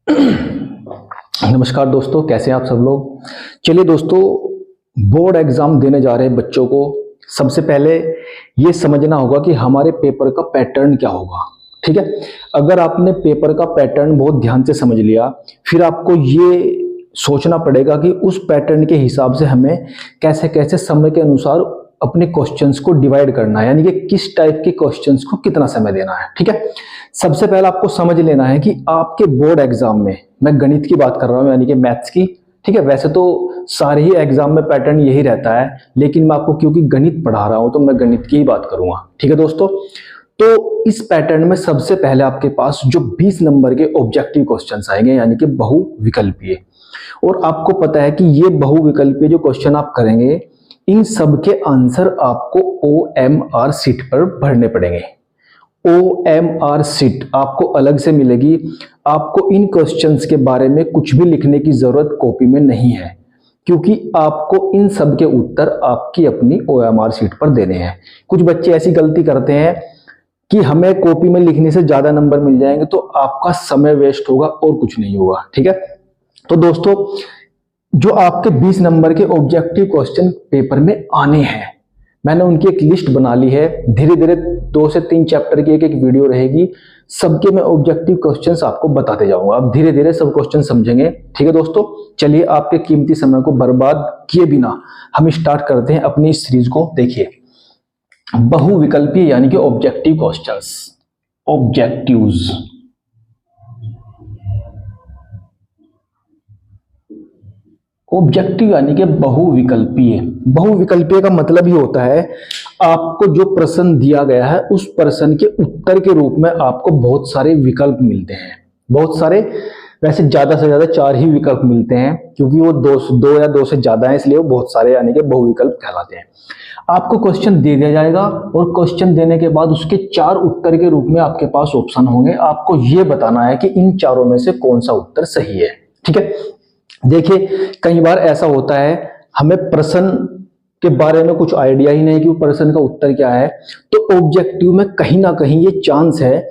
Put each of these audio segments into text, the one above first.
नमस्कार दोस्तों, कैसे हैं आप सब लोग। चलिए दोस्तों, बोर्ड एग्जाम देने जा रहे हैं बच्चों को सबसे पहले ये समझना होगा कि हमारे पेपर का पैटर्न क्या होगा। ठीक है, अगर आपने पेपर का पैटर्न बहुत ध्यान से समझ लिया, फिर आपको ये सोचना पड़ेगा कि उस पैटर्न के हिसाब से हमें कैसे कैसे समय के अनुसार अपने क्वेश्चंस को डिवाइड करना है, यानी कि किस टाइप के क्वेश्चंस को कितना समय देना है। ठीक है, सबसे पहले आपको समझ लेना है कि आपके बोर्ड एग्जाम में, मैं गणित की बात कर रहा हूं यानी कि मैथ्स की। ठीक है, वैसे तो सारे ही एग्जाम में पैटर्न यही रहता है, लेकिन मैं आपको क्योंकि गणित पढ़ा रहा हूं तो मैं गणित की ही बात करूंगा। ठीक है दोस्तों, तो इस पैटर्न में सबसे पहले आपके पास जो 20 नंबर के ऑब्जेक्टिव क्वेश्चंस आएंगे, यानी कि बहुविकल्पीय। और आपको पता है कि ये बहुविकल्पीय जो क्वेश्चन आप करेंगे, इन सब के आंसर आपको OMR शीट पर भरने पड़ेंगे। OMR शीट आपको अलग से मिलेगी। आपको इन क्वेश्चंस के बारे में कुछ भी लिखने की जरूरत कॉपी में नहीं है, क्योंकि आपको इन सब के उत्तर आपकी अपनी OMR शीट पर देने हैं। कुछ बच्चे ऐसी गलती करते हैं कि हमें कॉपी में लिखने से ज्यादा नंबर मिल जाएंगे, तो आपका समय वेस्ट होगा और कुछ नहीं होगा। ठीक है, तो दोस्तों, जो आपके 20 नंबर के ऑब्जेक्टिव क्वेश्चन पेपर में आने हैं, मैंने उनकी एक लिस्ट बना ली है। धीरे धीरे 2 से 3 चैप्टर की एक वीडियो रहेगी, सबके मैं ऑब्जेक्टिव क्वेश्चंस आपको बताते जाऊंगा। आप धीरे धीरे सब क्वेश्चन समझेंगे। ठीक है दोस्तों, चलिए आपके कीमती समय को बर्बाद किए बिना हम स्टार्ट करते हैं अपनी इस सीरीज को। देखिए, बहुविकल्पीय यानी कि ऑब्जेक्टिव क्वेश्चंस, ऑब्जेक्टिव्स। ऑब्जेक्टिव यानी कि बहुविकल्पीय। बहुविकल्पीय का मतलब ही होता है आपको जो प्रश्न दिया गया है उस प्रश्न के उत्तर के रूप में आपको बहुत सारे विकल्प मिलते हैं। बहुत सारे, वैसे ज्यादा से ज्यादा 4 ही विकल्प मिलते हैं, क्योंकि वो दो या दो से ज्यादा है, इसलिए वो बहुत सारे यानी कि बहुविकल्प कहलाते हैं। आपको क्वेश्चन दे दिया जाएगा और क्वेश्चन देने के बाद उसके 4 उत्तर के रूप में आपके पास ऑप्शन होंगे। आपको ये बताना है कि इन चारों में से कौन सा उत्तर सही है। ठीक है, देखिए कई बार ऐसा होता है हमें प्रश्न के बारे में कुछ आइडिया ही नहीं कि वो प्रश्न का उत्तर क्या है, तो ऑब्जेक्टिव में कहीं ना कहीं ये चांस है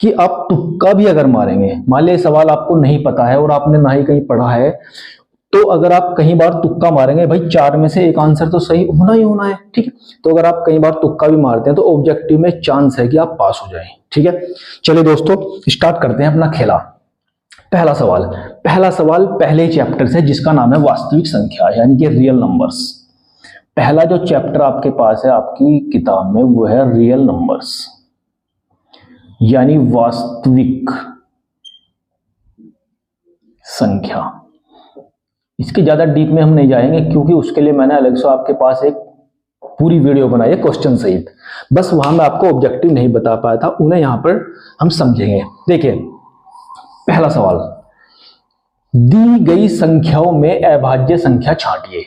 कि आप तुक्का भी अगर मारेंगे, मान लीजिए सवाल आपको नहीं पता है और आपने ना ही कहीं पढ़ा है, तो अगर आप कई बार तुक्का मारेंगे, भाई 4 में से एक आंसर तो सही होना ही होना है। ठीक है, तो अगर आप कई बार तुक्का भी मारते हैं तो ऑब्जेक्टिव में चांस है कि आप पास हो जाएं। ठीक है, चलिए दोस्तों स्टार्ट करते हैं अपना खेला। पहला सवाल पहले चैप्टर से, जिसका नाम है वास्तविक संख्या यानी कि रियल नंबर्स। पहला जो चैप्टर आपके पास है आपकी किताब में वो है रियल नंबर्स यानी वास्तविक संख्या। इसके ज्यादा डीप में हम नहीं जाएंगे, क्योंकि उसके लिए मैंने अलग से आपके पास एक पूरी वीडियो बनाई है क्वेश्चन सहित। बस वहां मैं आपको ऑब्जेक्टिव नहीं बता पाया था, उन्हें यहां पर हम समझेंगे। देखिए पहला सवाल, दी गई संख्याओं में अभाज्य संख्या छांटिए।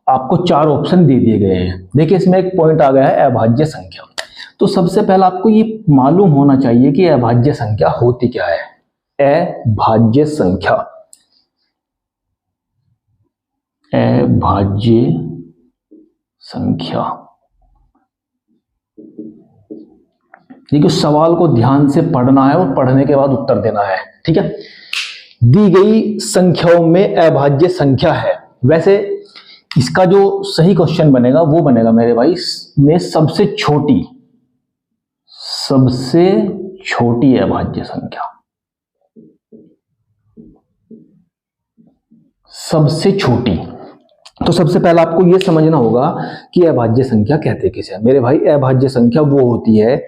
आपको 4 ऑप्शन दे दिए गए हैं। देखिए इसमें एक पॉइंट आ गया है अभाज्य संख्या। तो सबसे पहला आपको ये मालूम होना चाहिए कि अभाज्य संख्या होती क्या है। अभाज्य संख्या, अभाज्य संख्या। देखिए सवाल को ध्यान से पढ़ना है और पढ़ने के बाद उत्तर देना है। ठीक है, दी गई संख्याओं में अभाज्य संख्या है। वैसे इसका जो सही क्वेश्चन बनेगा वो बनेगा मेरे भाई में सबसे छोटी अभाज्य संख्या, सबसे छोटी। तो सबसे पहले आपको यह समझना होगा कि अभाज्य संख्या कहते किसे। मेरे भाई अभाज्य संख्या वो होती है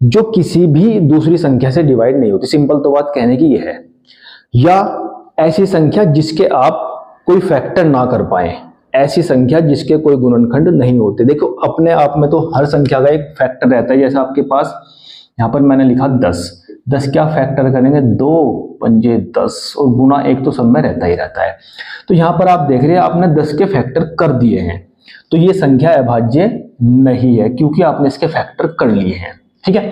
जो किसी भी दूसरी संख्या से डिवाइड नहीं होती। सिंपल तो बात कहने की यह है, या ऐसी संख्या जिसके आप कोई फैक्टर ना कर पाए, ऐसी संख्या जिसके कोई गुणनखंड नहीं होते। देखो अपने आप में तो हर संख्या का एक फैक्टर रहता है। जैसे आपके पास यहां पर मैंने लिखा 10 क्या फैक्टर करेंगे, 2 पंजे 10 और गुना 1 तो सब में रहता ही रहता है। तो यहां पर आप देख रहे हैं आपने 10 के फैक्टर कर दिए हैं, तो ये संख्या अभाज्य नहीं है, क्योंकि आपने इसके फैक्टर कर लिए हैं। ठीक है,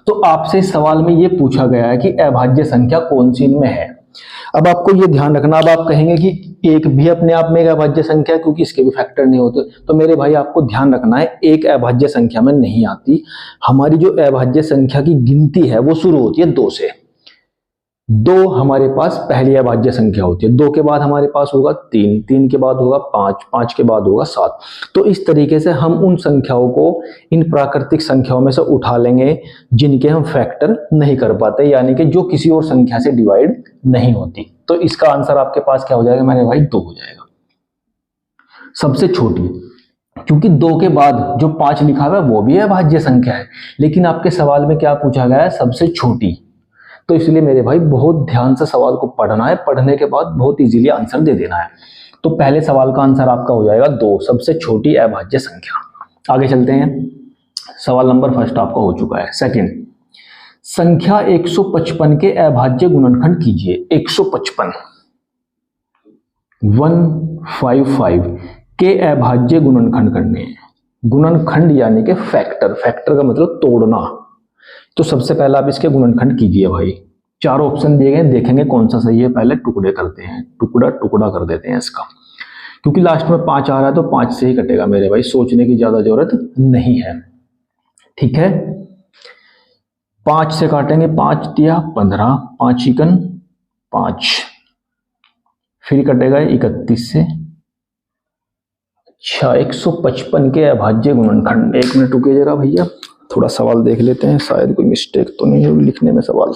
तो आपसे इस सवाल में ये पूछा गया है कि अभाज्य संख्या कौन सी इनमें है। अब आपको ये ध्यान रखना, अब आप कहेंगे कि एक भी अपने आप में एक अभाज्य संख्या है क्योंकि इसके भी फैक्टर नहीं होते, तो मेरे भाई आपको ध्यान रखना है एक अभाज्य संख्या में नहीं आती। हमारी जो अभाज्य संख्या की गिनती है वो शुरू होती है 2 से। दो हमारे पास पहली अभाज्य संख्या होती है, दो के बाद हमारे पास होगा तीन, तीन के बाद होगा पांच, पांच के बाद होगा सात। तो इस तरीके से हम उन संख्याओं को इन प्राकृतिक संख्याओं में से उठा लेंगे जिनके हम फैक्टर नहीं कर पाते, यानी कि जो किसी और संख्या से डिवाइड नहीं होती। तो इसका आंसर आपके पास क्या हो जाएगा मेरे भाई? 2 हो जाएगा। सबसे छोटी, क्योंकि 2 के बाद जो 5 लिखा हुआ है वो भी अभाज्य संख्या है, लेकिन आपके सवाल में क्या पूछा गया है? सबसे छोटी। तो इसलिए मेरे भाई बहुत ध्यान से सवाल को पढ़ना है, पढ़ने के बाद बहुत इजीली आंसर दे देना है। तो पहले सवाल का आंसर आपका हो जाएगा 2, सबसे छोटी अभाज्य संख्या। आगे चलते हैं, सवाल नंबर फर्स्ट आपका हो चुका है। सेकंड, संख्या 155 के अभाज्य गुणनखंड कीजिए। 155 155 के अभाज्य गुणनखंड करने हैं। गुणनखंड यानी कि फैक्टर, फैक्टर का मतलब तोड़ना। तो सबसे पहले आप इसके गुणनखंड कीजिए भाई। 4 ऑप्शन दिए गए, देखेंगे कौन सा सही है। पहले टुकड़े करते हैं, टुकड़ा टुकड़ा कर देते हैं इसका, क्योंकि लास्ट में 5 आ रहा है तो 5 से ही कटेगा मेरे भाई, सोचने की ज्यादा जरूरत नहीं है। ठीक है, 5 से काटेंगे, 5 दिया 15, 5 इकन 5, फिर कटेगा 31 से। अच्छा, 155 के अभाज्य गुणनखंड। 1 मिनट रुकिए जरा भैया, थोड़ा सवाल देख लेते हैं, शायद कोई मिस्टेक तो नहीं होगी लिखने में सवाल।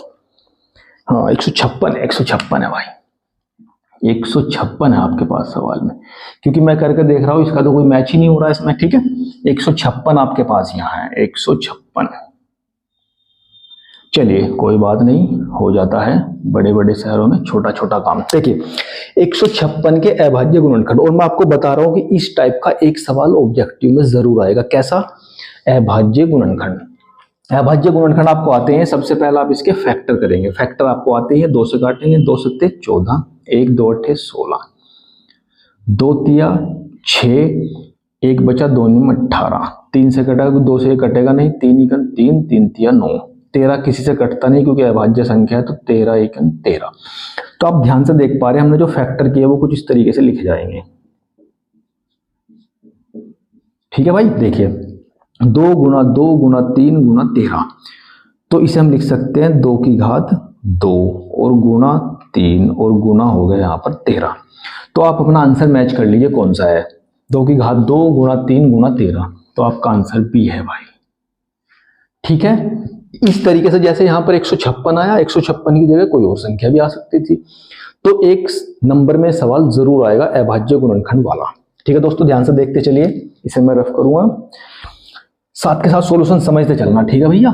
हाँ, 156 है भाई, 156 है आपके पास सवाल में, क्योंकि मैं करके देख रहा हूं इसका तो कोई मैच ही नहीं हो रहा है इसमें। ठीक है, 156 आपके पास यहाँ है, 156। चलिए कोई बात नहीं, हो जाता है बड़े बड़े शहरों में छोटा छोटा काम। देखिए 156 के अभाज्य गुणनखंड, और मैं आपको बता रहा हूं कि इस टाइप का एक सवाल ऑब्जेक्टिव में जरूर आएगा। कैसा? अभाज्य गुणनखंड। अभाज्य गुणनखंड आपको आते हैं, सबसे पहले आप इसके फैक्टर करेंगे। फैक्टर आपको आते हैं, 2 से काटेंगे, 2 सत्ते 14, 1 2 8 16, 2 तिया 6, 1 बचा 2 9 18, 3 से कटेगा, 2 से कटेगा नहीं, 3 इकन 3, 3 तिया 9, 13 किसी से कटता नहीं क्योंकि अभाज्य संख्या है, तो 13 इकन 13। तो आप ध्यान से देख पा रहे हैं, हमने जो फैक्टर किया वो कुछ इस तरीके से लिखे जाएंगे। ठीक है भाई, देखिए 2 गुना 2 गुना 3 गुना 13, तो इसे हम लिख सकते हैं 2 की घात 2 और गुना 3 और गुना हो गया यहाँ पर 13। तो आप अपना आंसर मैच कर लीजिए कौन सा है। 2 की घात 2 गुना 3 गुना 13, तो आपका आंसर बी है भाई। ठीक है, इस तरीके से जैसे यहाँ पर 156 आया, 156 की जगह कोई और संख्या भी आ सकती थी। तो एक नंबर में सवाल जरूर आएगा अभाज्य गुणनखंड वाला। ठीक है दोस्तों, ध्यान से देखते चलिए, इसे मैं रफ करूंगा, साथ के साथ सॉल्यूशन समझते चलना। ठीक है भैया,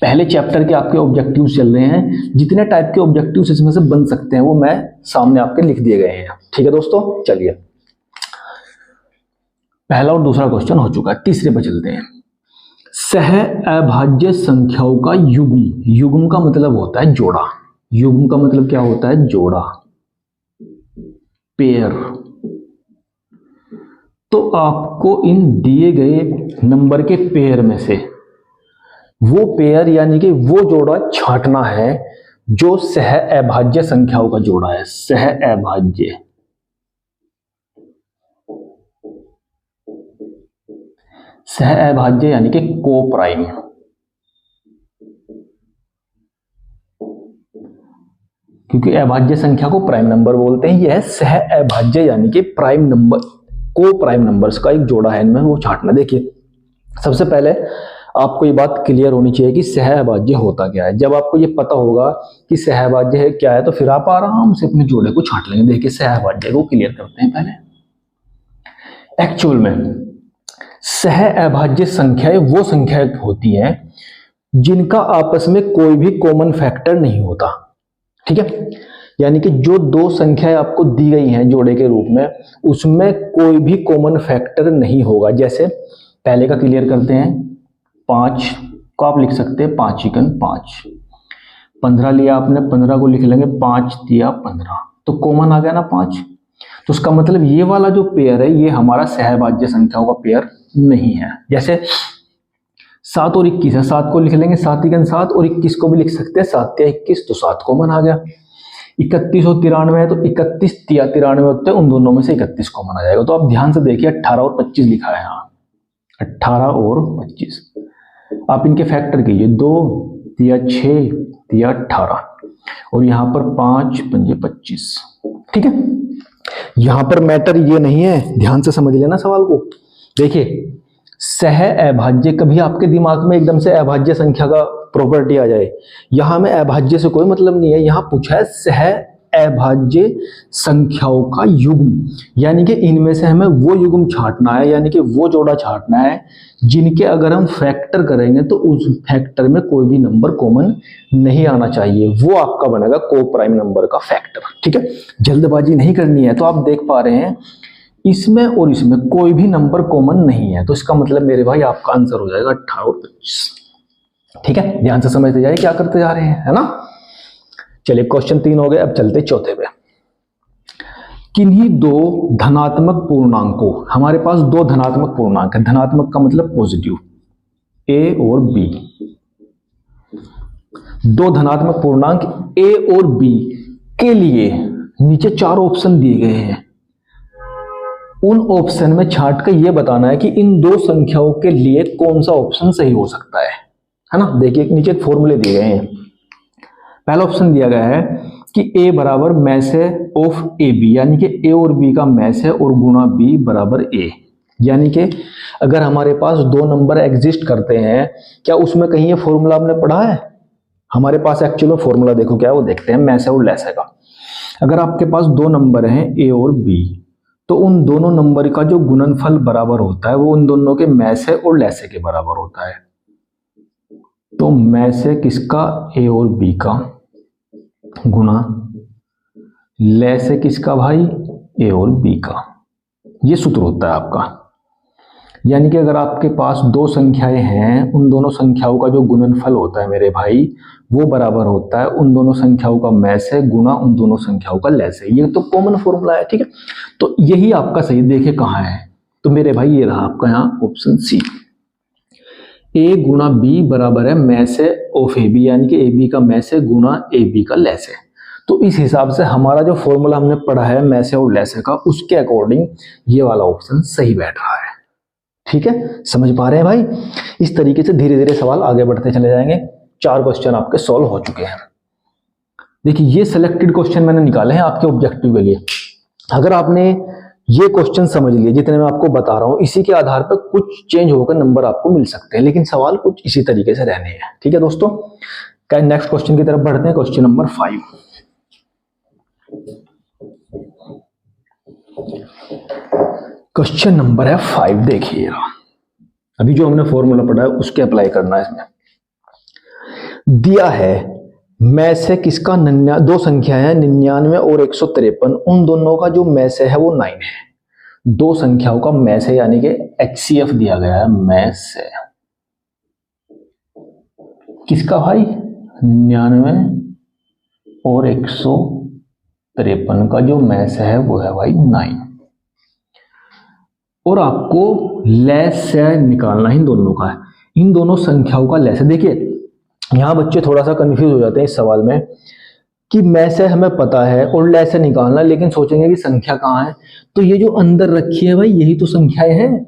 पहले चैप्टर के आपके ऑब्जेक्टिव्स चल रहे हैं, जितने टाइप के ऑब्जेक्टिव्स इसमें से बन सकते हैं वो मैं सामने आपके लिख दिए गए हैं। ठीक है दोस्तों, चलिए पहला और दूसरा क्वेश्चन हो चुका है, तीसरे पर चलते हैं। सह अभाज्य संख्याओं का युग्म, युग्म का मतलब होता है जोड़ा, युग्म का मतलब क्या होता है? जोड़ा, पेयर। तो आपको इन दिए गए नंबर के पेयर में से वो पेयर यानी कि वो जोड़ा छांटना है जो सह अभाज्य संख्याओं का जोड़ा है। सह अभाज्य, सह अभाज्य यानी कि को प्राइम, क्योंकि अभाज्य संख्या को प्राइम नंबर बोलते हैं। यह सह अभाज्य यानी कि प्राइम नंबर, को प्राइम नंबर्स का एक जोड़ा है, इनमें वो छांटना। देखिए सबसे पहले आपको ये बात क्लियर होनी चाहिए कि सह अभाज्य होता क्या है। जब आपको ये पता होगा कि सह अभाज्य है क्या है, तो फिर आप आराम से अपने जोड़े को छांट लेंगे। देखिए सह अभाज्य को क्लियर करते हैं पहले। एक्चुअल में सह अभाज्य संख्याएं वो संख्याएं होती हैं जिनका आपस में कोई भी कॉमन फैक्टर नहीं होता। ठीक है, यानी कि जो दो संख्याएं आपको दी गई हैं जोड़े के रूप में, उसमें कोई भी कॉमन फैक्टर नहीं होगा। जैसे पहले का क्लियर करते हैं, 5 को आप लिख सकते हैं 5 इकन 5, 15 लिया आपने, 15 को लिख लेंगे 5 दिया 15, तो कॉमन आ गया ना 5। तो उसका मतलब ये वाला जो पेयर है ये हमारा सहअभाज्य संख्याओं का पेयर नहीं है। जैसे 7 और 21 है, 7 को लिख लेंगे 7 इकन 7, और 21 को भी लिख सकते हैं 7 या 21, तो 7 कॉमन आ गया। 31 और 93 है, तो 31 या 93 होते हैं, उन दोनों में से 31 कॉमन आ जाएगा। तो आप ध्यान से देखिए 18 और 25 लिखा है यहाँ, 18 और 25। आप इनके फैक्टर कीजिए, 2 या 6 दिया 18 और यहां पर 5 पंजे 25। ठीक है, यहां पर मैटर ये नहीं है, ध्यान से समझ लेना सवाल को। देखिए सह अभाज्य, कभी आपके दिमाग में एकदम से अभाज्य संख्या का प्रॉपर्टी आ जाए, यहां में अभाज्य से कोई मतलब नहीं है। यहां पूछा है सह अभाज्य संख्याओं का युग्म, यानी कि इनमें से हमें वो युग्म छांटना है, यानी कि वो जोड़ा छांटना है जिनके अगर हम फैक्टर करेंगे तो उस फैक्टर में कोई भी नंबर कॉमन नहीं आना चाहिए, वो आपका बनेगा को प्राइम नंबर का फैक्टर। ठीक है, जल्दबाजी नहीं करनी है। तो आप देख पा रहे हैं इसमें और इसमें कोई भी नंबर कॉमन नहीं है, तो इसका मतलब मेरे भाई आपका आंसर हो जाएगा 18 और 25। ठीक है, ध्यान से समझते जाइए क्या करते जा रहे हैं, है ना। चलिए क्वेश्चन 3 हो गए, अब चलते चौथे पे। किन्हीं दो धनात्मक पूर्णांकों, हमारे पास दो धनात्मक पूर्णांक है, धनात्मक का मतलब पॉजिटिव, ए और बी। दो धनात्मक पूर्णांक ए और बी के लिए नीचे 4 ऑप्शन दिए गए हैं। उन ऑप्शन में छांट कर यह बताना है कि इन दो संख्याओं के लिए कौन सा ऑप्शन सही हो सकता है ना। देखिए नीचे फॉर्मूले दिए गए हैं। पहला ऑप्शन दिया गया है कि a बराबर मैस है ऑफ ए बी, यानी कि a और b का मैस है और गुणा b बराबर a, यानी कि अगर हमारे पास दो नंबर एग्जिस्ट करते हैं, क्या उसमें कहीं ये फॉर्मूला आपने पढ़ा है? हमारे पास एक्चुअल में फॉर्मूला देखो क्या है, वो देखते हैं मैस है और लेस है का। अगर आपके पास दो नंबर हैं a और b, तो उन दोनों नंबर का जो गुणनफल बराबर होता है वो उन दोनों के मैस है और लेस है के बराबर होता है। तो मैस है किसका, a और b का, गुना लेस है किसका भाई, a और b का। ये सूत्र होता है आपका। यानी कि अगर आपके पास दो संख्याएं हैं, उन दोनों संख्याओं का जो गुणनफल होता है मेरे भाई वो बराबर होता है उन दोनों संख्याओं का मैस है गुना उन दोनों संख्याओं का लेस है। ये तो कॉमन फॉर्मूला है। ठीक है, तो यही आपका सही, देखे कहाँ है, तो मेरे भाई ये रहा आपका यहाँ ऑप्शन सी, a गुना b बराबर है मैस है ऑफ ए बी, यानी कि ए बी का मैस है गुना ए बी का लेस है। तो इस हिसाब से हमारा जो फॉर्मूला हमने पढ़ा है मैस है और लेस है का, उसके अकॉर्डिंग ये वाला ऑप्शन सही बैठ रहा है। ठीक है, समझ पा रहे हैं भाई। इस तरीके से धीरे धीरे सवाल आगे बढ़ते चले जाएंगे। 4 क्वेश्चन आपके सॉल्व हो चुके हैं। देखिए ये सिलेक्टेड क्वेश्चन मैंने निकाले हैं आपके ऑब्जेक्टिव के लिए। अगर आपने ये क्वेश्चन समझ लिए जितने मैं आपको बता रहा हूं, इसी के आधार पर कुछ चेंज होकर नंबर आपको मिल सकते हैं, लेकिन सवाल कुछ इसी तरीके से रहने हैं। ठीक है दोस्तों, क्या नेक्स्ट क्वेश्चन की तरफ बढ़ते हैं। Question number 5। क्वेश्चन नंबर है 5, देखिए अभी जो हमने फॉर्मूला पढ़ा है उसके अप्लाई करना है। इसमें दिया है मैस है किसका, दो संख्या है 99 और 153, उन दोनों का जो मैस है वो 9 है। दो संख्याओं का मैस है, यानी कि HCF दिया गया है, मैस है किसका भाई, 99 और 153 का जो मैस है वो है भाई 9, और आपको लेस है निकालना इन दोनों का है, इन दोनों संख्याओं का लेस है। देखिए यहां बच्चे थोड़ा सा कंफ्यूज हो जाते हैं इस सवाल में कि मैस है हमें पता है और लेस है निकालना, लेकिन सोचेंगे कि संख्या कहां है, तो ये जो अंदर रखी है भाई यही तो संख्याएं हैं।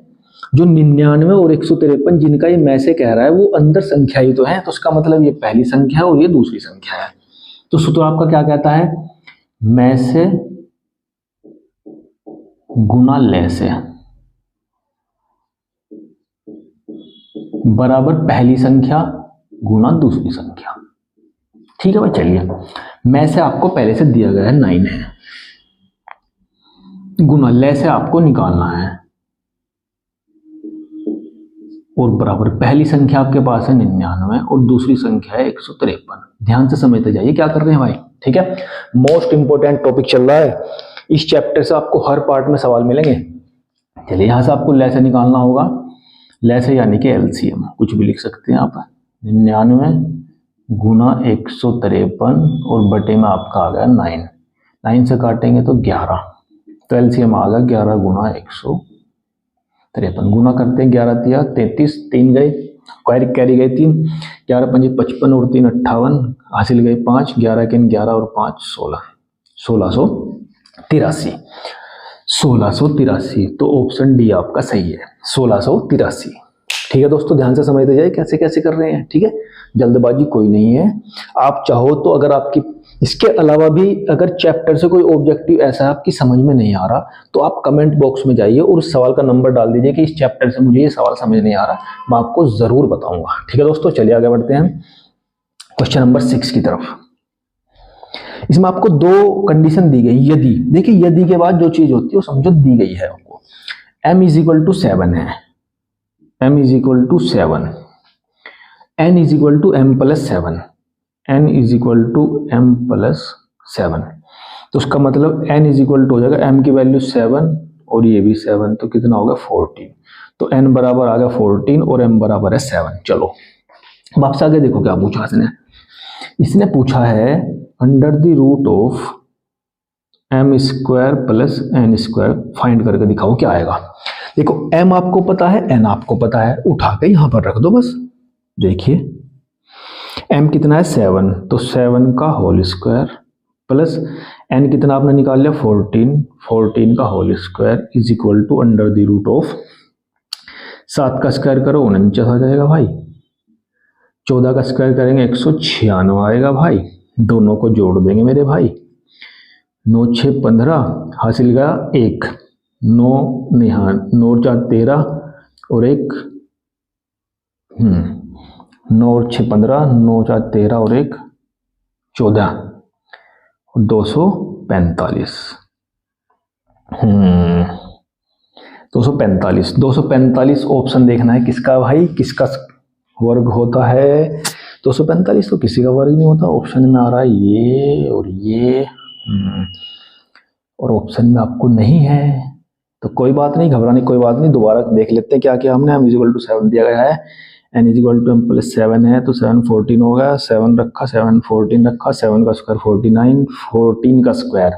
जो 99 और 153 जिनका ये मैस है कह रहा है वो अंदर संख्या ही तो है, तो उसका मतलब ये पहली संख्या है और ये दूसरी संख्या है। तो सूत्र आपका क्या कहता है, मैस है गुना लेस है बराबर पहली संख्या गुना दूसरी संख्या। ठीक है भाई, चलिए मैस है आपको पहले से दिया गया है 9 है, गुना लेस है आपको निकालना है, और बराबर पहली संख्या आपके पास है 99 और दूसरी संख्या है 153। ध्यान से समझते जाइए क्या कर रहे हैं भाई। ठीक है, मोस्ट इंपोर्टेंट टॉपिक चल रहा है, इस चैप्टर से आपको हर पार्ट में सवाल मिलेंगे। चलिए यहां से आपको लेस निकालना होगा, लेस है यानी कि LCM, कुछ भी लिख सकते हैं आप, 99 गुना 153 और बटे में आपका आ गया 9, 9 से काटेंगे तो 11, तो LCM आ गया 11 गुना 153, गुना करते हैं 11 तिया 33, 3 गए कैरी गए 3, 11 पंजे 55 और 3 58, हासिल गए 5, 11 के 11 और 5 16, 1683। तो ऑप्शन डी आपका सही है, 1683। ठीक है दोस्तों, ध्यान से समझते जाइए कैसे कैसे कर रहे हैं। ठीक है, जल्दबाजी कोई नहीं है। आप चाहो तो अगर आपकी इसके अलावा भी अगर चैप्टर से कोई ऑब्जेक्टिव ऐसा है आपकी समझ में नहीं आ रहा, तो आप कमेंट बॉक्स में जाइए और उस सवाल का नंबर डाल दीजिए कि इस चैप्टर से मुझे ये सवाल समझ नहीं आ रहा, मैं आपको जरूर बताऊंगा। ठीक है दोस्तों, चलिए आगे बढ़ते हैं क्वेश्चन नंबर 6 की तरफ। इसमें आपको दो कंडीशन दी गई। यदि, देखिए यदि के बाद जो चीज होती है वो समझो दी गई है आपको। m इज इक्वल टू 7 है, m is equal to 7, n is equal to m plus 7, n is equal to m plus 7। तो उसका मतलब n इज इक्वल टू हो जाएगा m की वैल्यू 7 और ये भी 7, तो कितना होगा 14। तो n बराबर आ गया 14 और m बराबर है 7। चलो वापस आगे देखो क्या पूछा इसने पूछा है under the root of m square plus n square find करके दिखाओ क्या आएगा। देखो m आपको पता है, n आपको पता है, उठा के यहां पर रख दो बस। देखिए m कितना है 7, तो 7 का होल स्क्वायर प्लस n कितना आपने निकाल लिया 14, 14 का whole square is equal to under the root of 7 का स्क्वायर करो 49 आ जाएगा भाई, 14 का स्क्वायर करेंगे 196 आएगा भाई, दोनों को जोड़ देंगे मेरे भाई, 9 6 15 हासिल का 1, 9 नहीं हाँ 9 4 13 और 1 9 और 6 15, 9 4 13 और 1 14, 245। 245 ऑप्शन देखना है किसका भाई, किसका वर्ग होता है। 245 तो किसी का वर्ग नहीं होता। ऑप्शन में आ रहा है ये और ये, और ऑप्शन में आपको नहीं है तो कोई बात नहीं, घबराने कोई बात नहीं, दोबारा देख लेते हैं क्या क्या हमने। m इक्वल टू 7 दिया गया है, n equal to m plus 7 है, तो 7 14 हो गया, 7 रखा 7 14 रखा, 7 का स्क्वायर 49, 14 का स्क्वायर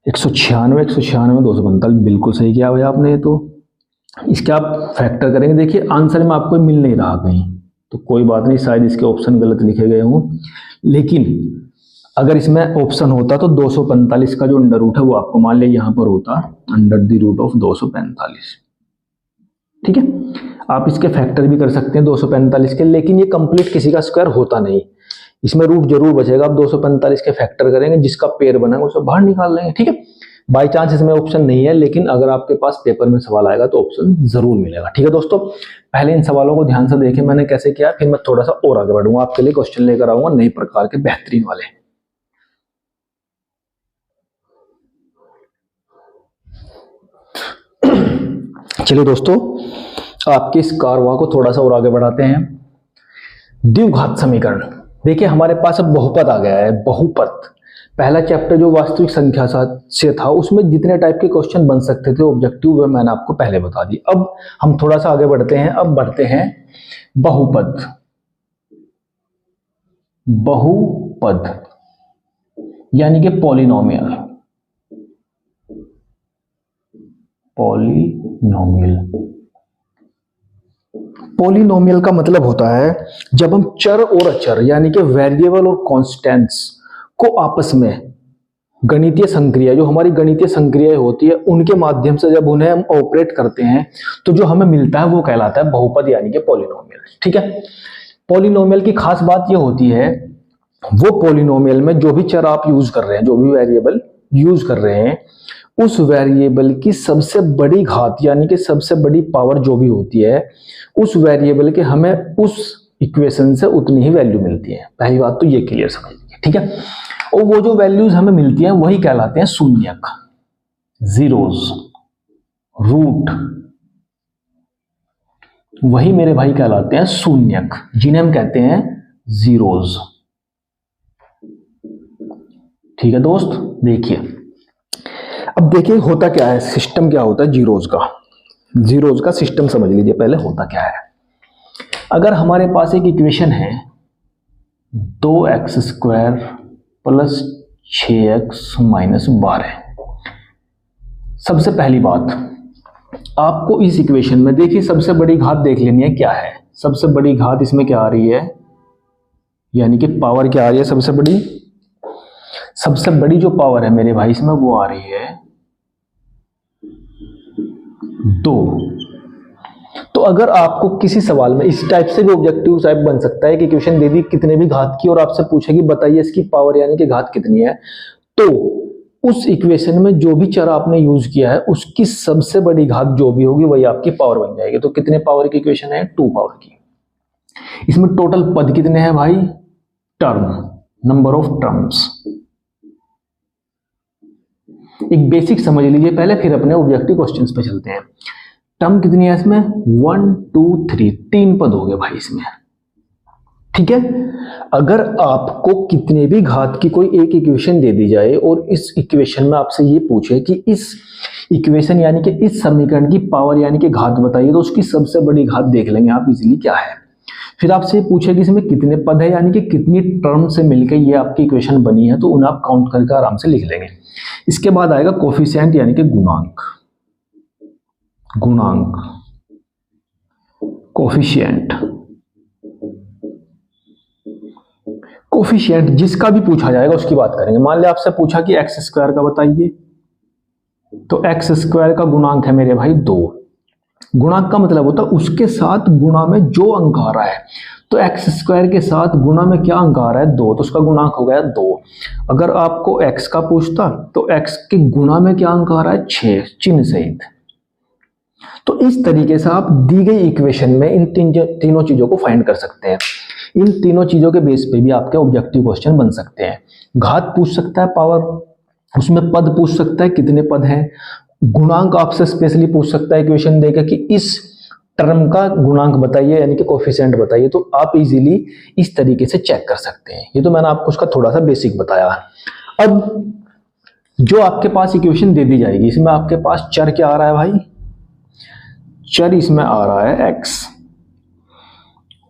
196, 196 245, बिल्कुल सही किया भाई आपने। तो इसके आप फैक्टर करेंगे, देखिए आंसर में आपको मिल नहीं रहा कहीं, तो कोई बात नहीं, शायद इसके ऑप्शन गलत लिखे गए हों, लेकिन अगर इसमें ऑप्शन होता तो 245 का जो अंडर रूट है वो आपको मान लिया यहां पर होता अंडर द रूट ऑफ 245। ठीक है, आप इसके फैक्टर भी कर सकते हैं 245 के, लेकिन ये कंप्लीट किसी का स्क्वायर होता नहीं, इसमें रूट जरूर बचेगा। आप 245 के फैक्टर करेंगे, जिसका पेयर बनेगा उसे बाहर निकाल लेंगे। ठीक है, बाई चांस इसमें ऑप्शन नहीं है, लेकिन अगर आपके पास पेपर में सवाल आएगा तो ऑप्शन जरूर मिलेगा। ठीक है दोस्तों, पहले इन सवालों को ध्यान से देखें मैंने कैसे किया, फिर मैं थोड़ा सा और आगे बढ़ूंगा, आपके लिए क्वेश्चन लेकर आऊंगा नए प्रकार के बेहतरीन वाले। चलिए दोस्तों, आपके इस कारवां को थोड़ा सा और आगे बढ़ाते हैं। द्विघात समीकरण, देखिए हमारे पास अब बहुपद आ गया है। बहुपद, पहला चैप्टर जो वास्तविक संख्या से था उसमें जितने टाइप के क्वेश्चन बन सकते थे ऑब्जेक्टिव, वे मैंने आपको पहले बता दी। अब हम थोड़ा सा आगे बढ़ते हैं, अब बढ़ते हैं बहुपद। बहुपद यानी कि पॉलिनोमियल। पॉलिनोमियल का मतलब होता है जब हम चर और अचर यानी कि वेरिएबल और कांस्टेंट्स को आपस में गणितीय संक्रिया, जो हमारी गणितीय संक्रिया होती है उनके माध्यम से जब उन्हें हम ऑपरेट करते हैं तो जो हमें मिलता है वो कहलाता है बहुपद यानी कि पॉलिनोमियल। ठीक है, पॉलिनोमियल की खास बात ये होती है, वो पॉलिनोमियल में जो भी चर आप यूज कर रहे हैं, जो भी वेरिएबल यूज कर रहे हैं, उस वेरिएबल की सबसे बड़ी घात यानी कि सबसे बड़ी पावर जो भी होती है, उस वेरिएबल के हमें उस इक्वेशन से उतनी ही वैल्यू मिलती है। पहली बात तो ये क्लियर समझ लीजिए। ठीक है, और वो जो वैल्यूज हमें मिलती हैं वही कहलाते हैं शून्यक, जीरोज, रूट, वही मेरे भाई कहलाते हैं शून्यक, जिन्हें हम कहते हैं जीरोज। ठीक है दोस्त, देखिए अब देखिए होता क्या है, सिस्टम क्या होता है जीरोज का। जीरोज का सिस्टम समझ लीजिए पहले होता क्या है। अगर हमारे पास एक इक्वेशन है 2x square plus 6x minus 12, सबसे पहली बात आपको इस इक्वेशन में देखिए सबसे बड़ी घात देख लेनी है क्या है। सबसे बड़ी घात इसमें क्या आ रही है, यानी कि पावर क्या आ रही है, सबसे बड़ी जो पावर है मेरे भाई इसमें वो आ रही है 2। तो अगर आपको किसी सवाल में इस टाइप से भी ऑब्जेक्टिव टाइप बन सकता है कि क्वेश्चन दे दी कितने भी घात की और आपसे पूछेगी बताइए इसकी पावर यानी कि घात कितनी है, तो उस इक्वेशन में जो भी चर आपने यूज किया है उसकी सबसे बड़ी घात जो भी होगी वही आपकी पावर बन जाएगी। तो कितने पावर की इक्वेशन है? 2 पावर की। इसमें टोटल पद कितने हैं भाई? Term, number of terms. एक बेसिक समझ लीजिए पहले, फिर अपने ऑब्जेक्टिव क्वेश्चंस पे चलते हैं। टर्म कितनी है इसमें? 1 2 3, 3 पद हो गए भाई इसमें, ठीक है। अगर आपको कितने भी घात की कोई एक इक्वेशन दे दी जाए और इस इक्वेशन में आपसे ये पूछे कि इस इक्वेशन यानी कि इस समीकरण की पावर यानी कि घात बताइए, तो उसकी सबसे बड़ी घात देख लेंगे आप इजीली क्या है। फिर आपसे पूछे कि इसमें कितने पद है यानी कि कितनी टर्म से मिलकर ये आपकी इक्वेशन बनी है, तो उन्हें आप काउंट करके आराम से लिख लेंगे। इसके बाद आएगा कोफिशिएंट यानी कि गुणांक, गुणांक कोफिशिएंट। कोफिशिएंट जिसका भी पूछा जाएगा उसकी बात करेंगे। मान लिया आपसे पूछा कि एक्स स्क्वायर का बताइए, तो एक्स स्क्वायर का गुणांक है मेरे भाई 2। गुणांक का मतलब होता है उसके साथ गुणा में जो अंक आ रहा है, तो एक्स स्क्वायर के साथ गुणा में क्या अंक आ रहा है? 2, तो उसका गुणांक हो गया 2। अगर आपको एक्स का पूछता तो एक्स के गुणा में क्या अंक आ रहा है? 6, चिन्ह सहित। तो इस तरीके से आप दी गई इक्वेशन में इन तीनों चीजों को फाइंड कर सकते हैं। इन तीनों चीजों के बेस पे भी आपके ऑब्जेक्टिव क्वेश्चन बन सकते हैं। घात पूछ सकता है, पावर, उसमें पद पूछ सकता है कितने पद हैं, गुणांक आपसे स्पेशली पूछ सकता है इक्वेशन देकर कि इस टर्म का गुणांक बताइए यानी कि कोफिशिएंट बताइए। तो आप इजीली इस तरीके से चेक कर सकते हैं। ये तो मैंने आपको उसका थोड़ा सा बेसिक बताया। अब जो आपके पास इक्वेशन दे दी जाएगी, इसमें आपके पास चर क्या आ रहा है भाई? चर इसमें आ रहा है x,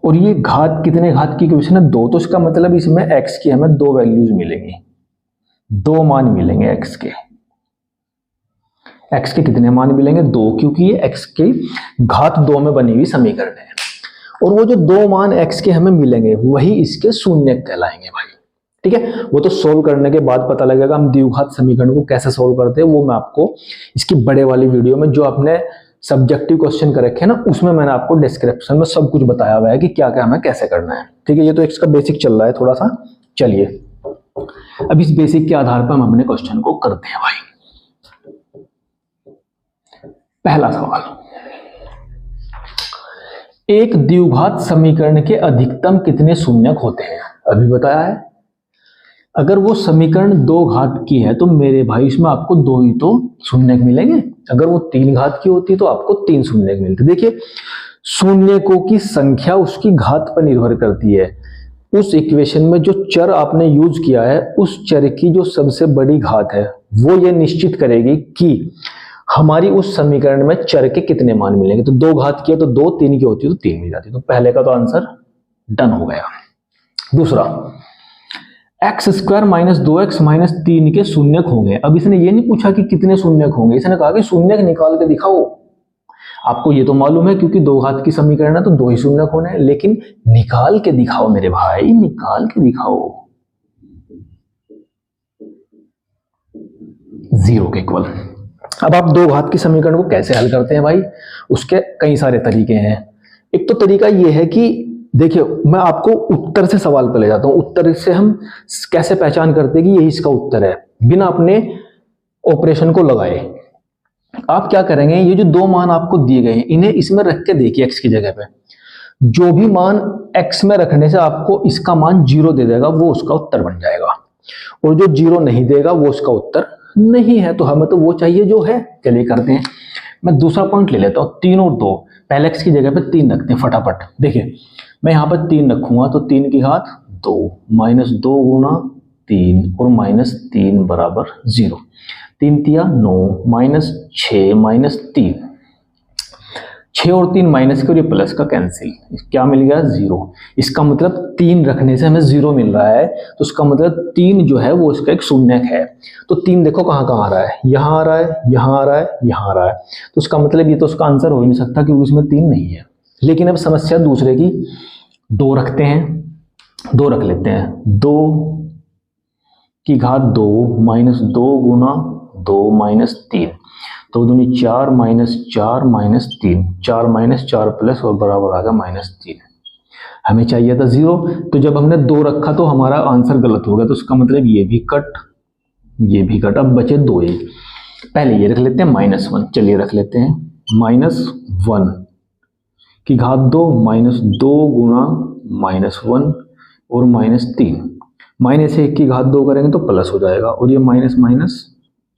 और ये घात कितने घात की इक्वेशन है? 2, तो इसका मतलब इसमें x की हमें 2 वैल्यूज मिलेंगी, 2 मान मिलेंगे x के। x के कितने मान मिलेंगे? 2, क्योंकि ये x के घात 2 में बनी हुई समीकरण है। और वो जो 2 मान x के हमें मिलेंगे वही इसके शून्य कहलाएंगे भाई, ठीक है। वो तो सोल्व करने के बाद पता लगेगा हम द्विघात समीकरण को कैसे सोल्व करते हैं। वो मैं आपको इसकी बड़े वाली वीडियो में जो आपने सब्जेक्टिव क्वेश्चन कर रखे हैं ना, उसमें मैंने आपको डिस्क्रिप्शन में सब कुछ बताया हुआ है कि क्या क्या हमें कैसे करना है, ठीक है। ये तो इसका बेसिक चल रहा है थोड़ा सा। चलिए अब इस बेसिक के आधार पर हम अपने क्वेश्चन को करते हैं भाई। पहला सवाल, एक द्विघात समीकरण के अधिकतम कितने शून्यक होते हैं? अभी बताया है। अगर वो समीकरण 2 घात की है तो मेरे भाई इसमें आपको 2 ही तो शून्यक मिलेंगे। अगर वो 3 घात की होती तो आपको 3 शून्यक मिलते। देखिए शून्यकों की संख्या उसकी घात पर निर्भर करती है। उस इक्वेशन में जो चर आपने यूज किया है उस चर की जो सबसे बड़ी घात है वो ये निश्चित करेगी कि हमारी उस समीकरण में चर के कितने मान मिलेंगे। तो 2 घात की है तो 2, 3 की होती है तो 3 मिल जाती। तो पहले का तो आंसर डन हो गया। दूसरा, x square minus 2x minus 3 के शून्यक होंगे। अब इसने ये नहीं पूछा कि कितने शून्यक होंगे, इसने कहा कि शून्यक निकाल के दिखाओ। आपको ये तो मालूम है क्योंकि 2 घात की समीकरण है तो 2 ही शून्यक होने हैं, लेकिन निकाल के दिखाओ मेरे भाई, निकाल के दिखाओ। 0 के इक्वल। अब आप 2 घात की समीकरण को कैसे हल करते हैं भाई? उसके कई सारे तरीके हैं। एक तो तरीका ये है कि देखिए मैं आपको उत्तर से सवाल पर ले जाता हूं। उत्तर से हम कैसे पहचान करते हैं कि यही इसका उत्तर है, बिना अपने ऑपरेशन को लगाए। आप क्या करेंगे, ये जो 2 मान आपको दिए गए हैं इन्हें इसमें रख के देखिए x की जगह पे। जो भी मान x में रखने से आपको इसका मान 0 दे देगा वो उसका उत्तर बन जाएगा, और जो 0 नहीं देगा वो उसका उत्तर नहीं है। तो हमें तो वो चाहिए जो है। चलिए करते हैं। मैं दूसरा पॉइंट ले लेता हूं, 3 और 2। पहले x की जगह पे 3 रखते हैं फटाफट। देखिए मैं यहां पर 3 रखूंगा तो 3 की घात 2 माइनस 2 गुना 3 और माइनस 3 बराबर 0। 3 तिया 9 माइनस 6 माइनस 3, 6 और 3 माइनस के और ये प्लस का कैंसिल, क्या मिल गया? 0। इसका मतलब 3 रखने से हमें 0 मिल रहा है, तो उसका मतलब 3 जो है वो इसका एक शून्यक है। तो 3 देखो कहाँ कहाँ आ रहा है, यहाँ आ रहा है, यहाँ आ रहा है, यहाँ आ रहा है। तो उसका मतलब ये तो उसका आंसर हो ही नहीं सकता क्योंकि इसमें 3 नहीं है। लेकिन अब समस्या दूसरे की, 2 रखते हैं, 2 रख लेते हैं। 2 की घात 2 माइनस 2 गुना 2 माइनस 3, तो दूनी 4 माइनस 4 माइनस 3, 4 माइनस 4 प्लस और बराबर आ गया -3। हमें चाहिए था 0, तो जब हमने 2 रखा तो हमारा आंसर गलत हो गया, तो उसका मतलब ये भी कट, ये भी कट। अब बचे 2 ही। पहले ये रख लेते हैं -1, चलिए रख लेते हैं -1 की घात 2 -2 गुणा -1 और -3, -1 की घात 2 करेंगे तो प्लस हो जाएगा, और ये माइनस माइनस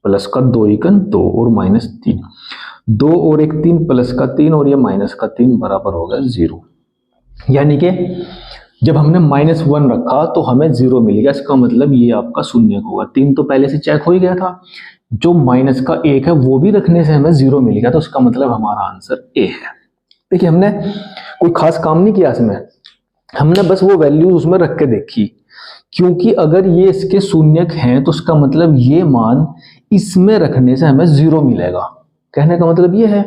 प्लस का 2 एकन 2 और -3, 2 और 1 3 प्लस का 3 और ये माइनस का 3 बराबर हो गया 0। यानी कि जब हमने -1 रखा तो हमें 0 मिल गया, इसका मतलब ये आपका शून्य होगा। 3 तो पहले से चेक हो ही गया था, जो माइनस का 1 है वो भी रखने से हमें 0 मिल गया, तो उसका मतलब हमारा आंसर ए है। देखिए हमने कोई खास काम नहीं किया इसमें, हमने बस वो वैल्यूज उसमें रख के देखी, क्योंकि अगर ये इसके शून्यक हैं तो उसका मतलब ये मान इसमें रखने से हमें 0 मिलेगा, कहने का मतलब ये है।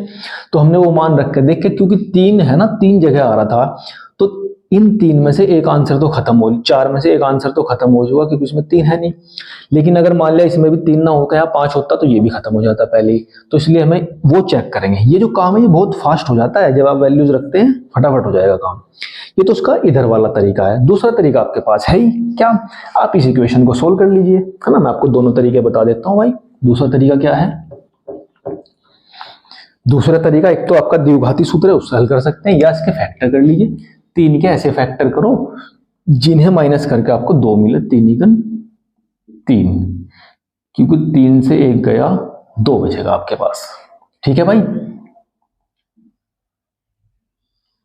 तो हमने वो मान रख के देखे, क्योंकि 3 है ना, 3 जगह आ रहा था, तो इन 3 में से एक आंसर तो खत्म हो, 4 में से एक आंसर तो खत्म हो जाएगा, क्योंकि इसमें 3 है नहीं। लेकिन अगर मान लिया इसमें भी 3 ना होकर 5 होता तो ये भी खत्म हो जाता पहले ही, तो इसलिए हमें वो चेक करेंगे। ये जो काम है ये बहुत फास्ट हो जाता है, जब आप वैल्यूज रखते हैं फटाफट हो जाएगा काम। ये तो उसका इधर वाला तरीका है। दूसरा तरीका आपके पास है ही क्या, आप इस इक्वेशन को सोल्व कर लीजिए, है ना। मैं आपको दोनों तरीके बता देता हूँ भाई। दूसरा तरीका क्या है, दूसरा तरीका एक तो आपका द्विघाती सूत्र है, उससे हल कर सकते हैं, या इसके फैक्टर कर लीजिए। 3 के ऐसे फैक्टर करो जिन्हें माइनस करके आपको 2 मिले, 3 एकन 3, क्योंकि 3 से 1 गया 2 बचेगा आपके पास। ठीक है भाई,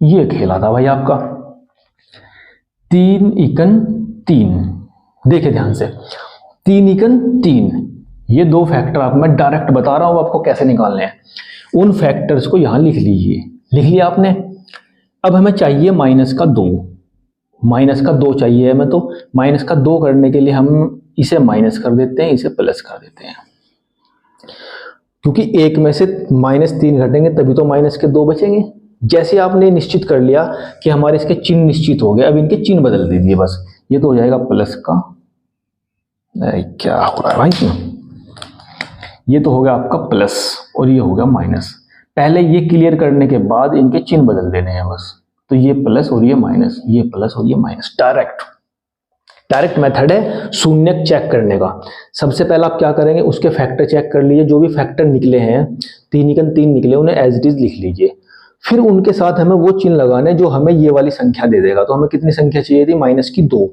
ये खेला था भाई आपका 3 एकन 3। देखिए ध्यान से, 3 एकन 3, ये 2 फैक्टर आप मैं डायरेक्ट बता रहा हूं आपको कैसे निकालने हैं। उन फैक्टर्स को यहां लिख लीजिए, लिख लिया आपने। अब हमें चाहिए -2, -2 चाहिए हमें, तो -2 करने के लिए हम इसे माइनस कर देते हैं, इसे प्लस कर देते हैं, क्योंकि 1 में से -3 घटेंगे तभी तो -2 बचेंगे। जैसे आपने निश्चित कर लिया कि हमारे इसके चिन्ह निश्चित हो गए, अब इनके चिन्ह बदल दीजिए बस, ये तो हो जाएगा प्लस का, क्या हो रहा है भाई, ये तो हो गया आपका प्लस और ये हो गया माइनस। पहले ये क्लियर करने के बाद इनके चिन्ह बदल देने हैं बस, तो ये प्लस और ये माइनस, ये प्लस और ये माइनस। डायरेक्ट मेथड है शून्यक चेक करने का। सबसे पहले आप क्या करेंगे, उसके फैक्टर चेक कर लीजिए, जो भी फैक्टर निकले हैं 3 एकन 3 निकले, उन्हें एज इट इज लिख लीजिए। फिर उनके साथ हमें वो चिन्ह लगाने जो हमें ये वाली संख्या दे देगा। तो हमें कितनी संख्या चाहिए थी, -2,